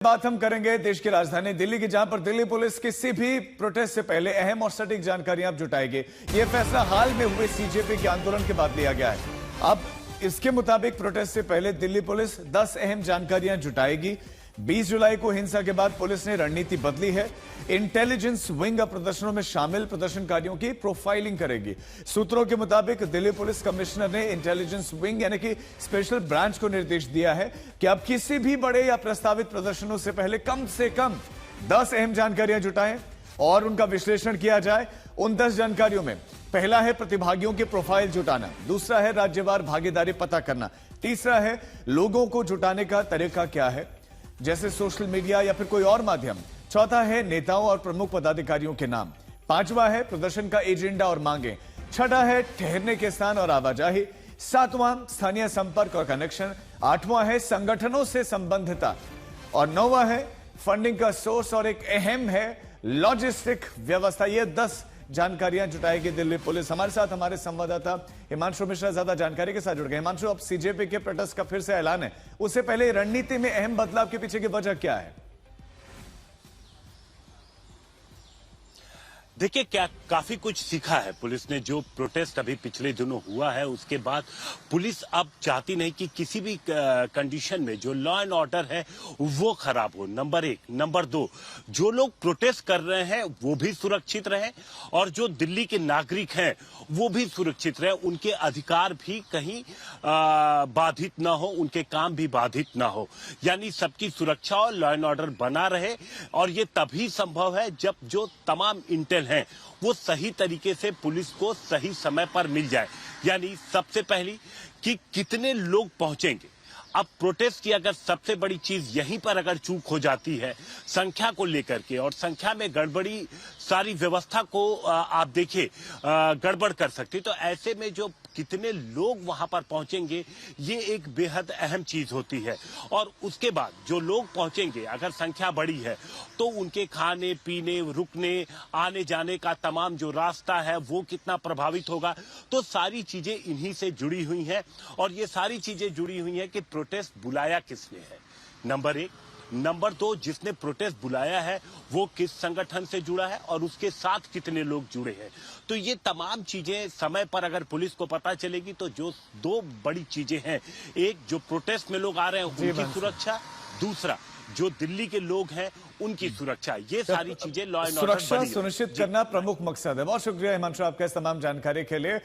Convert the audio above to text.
बात हम करेंगे देश की राजधानी दिल्ली की, जहां पर दिल्ली पुलिस किसी भी प्रोटेस्ट से पहले अहम और सटीक जानकारियां जुटाएगी। यह फैसला हाल में हुए सीजेपी के आंदोलन के बाद लिया गया है। अब इसके मुताबिक प्रोटेस्ट से पहले दिल्ली पुलिस 10 अहम जानकारियां जुटाएगी। 20 जुलाई को हिंसा के बाद पुलिस ने रणनीति बदली है। इंटेलिजेंस विंग अब प्रदर्शनों में शामिल प्रदर्शनकारियों की प्रोफाइलिंग करेगी। सूत्रों के मुताबिक दिल्ली पुलिस कमिश्नर ने इंटेलिजेंस विंग यानी कि स्पेशल ब्रांच को निर्देश दिया है कि अब किसी भी बड़े या प्रस्तावित प्रदर्शनों से कम 10 अहम जानकारियां जुटाएं और उनका विश्लेषण किया जाए। उन 10 जानकारियों में पहला है प्रतिभागियों की प्रोफाइल जुटाना, दूसरा है राज्यवार भागीदारी पता करना, तीसरा है लोगों को जुटाने का तरीका क्या है, जैसे सोशल मीडिया या फिर कोई और माध्यम, चौथा है नेताओं और प्रमुख पदाधिकारियों के नाम, पांचवा है प्रदर्शन का एजेंडा और मांगे, छठा है ठहरने के स्थान और आवाजाही, सातवां स्थानीय संपर्क और कनेक्शन, आठवां है संगठनों से संबंधिता और नौवां है फंडिंग का सोर्स और एक अहम है लॉजिस्टिक व्यवस्था। ये 10 जानकारियां जुटाएगी दिल्ली पुलिस। हमारे साथ हमारे संवाददाता हिमांशु मिश्रा ज्यादा जानकारी के साथ जुड़ गए। हिमांशु, अब सीजेपी के प्रोटेस्ट का फिर से ऐलान है, उससे पहले रणनीति में अहम बदलाव के पीछे की वजह क्या है? देखिए, क्या काफी कुछ सीखा है पुलिस ने। जो प्रोटेस्ट अभी पिछले दिनों हुआ है उसके बाद पुलिस अब चाहती नहीं कि किसी भी कंडीशन में जो लॉ एंड ऑर्डर है वो खराब हो। नंबर 1। नंबर 2, जो लोग प्रोटेस्ट कर रहे हैं वो भी सुरक्षित रहें और जो दिल्ली के नागरिक हैं वो भी सुरक्षित रहे, उनके अधिकार भी कहीं बाधित ना हो, उनके काम भी बाधित ना हो, यानी सबकी सुरक्षा और लॉ एंड ऑर्डर बना रहे। और ये तभी संभव है जब जो तमाम इंटेल हैं वो सही तरीके से पुलिस को सही समय पर मिल जाए। यानी सबसे पहली कि कितने लोग पहुंचेंगे। अब प्रोटेस्ट की अगर सबसे बड़ी चीज यहीं पर अगर चूक हो जाती है संख्या को लेकर के, और संख्या में गड़बड़ी सारी व्यवस्था को आप देखिए गड़बड़ कर सकती, तो ऐसे में जो कितने लोग वहां पर पहुंचेंगे ये एक बेहद अहम चीज होती है। और उसके बाद जो लोग पहुंचेंगे अगर संख्या बड़ी है तो उनके खाने पीने, रुकने, आने जाने का तमाम जो रास्ता है वो कितना प्रभावित होगा। तो सारी चीजें इन्हीं से जुड़ी हुई हैं और ये सारी चीजें जुड़ी हुई हैं कि प्रोटेस्ट बुलाया किसने है, नंबर 1। नंबर 2, जिसने प्रोटेस्ट बुलाया है वो किस संगठन से जुड़ा है और उसके साथ कितने लोग जुड़े हैं। तो ये तमाम चीजें समय पर अगर पुलिस को पता चलेगी तो जो 2 बड़ी चीजें हैं, एक जो प्रोटेस्ट में लोग आ रहे हैं उनकी सुरक्षा, दूसरा जो दिल्ली के लोग हैं उनकी सुरक्षा, ये सारी चीजें लॉ एंड ऑर्डर सुरक्षा सुनिश्चित करना प्रमुख मकसद है। बहुत शुक्रिया हिमांशु आपका इस तमाम जानकारी के लिए।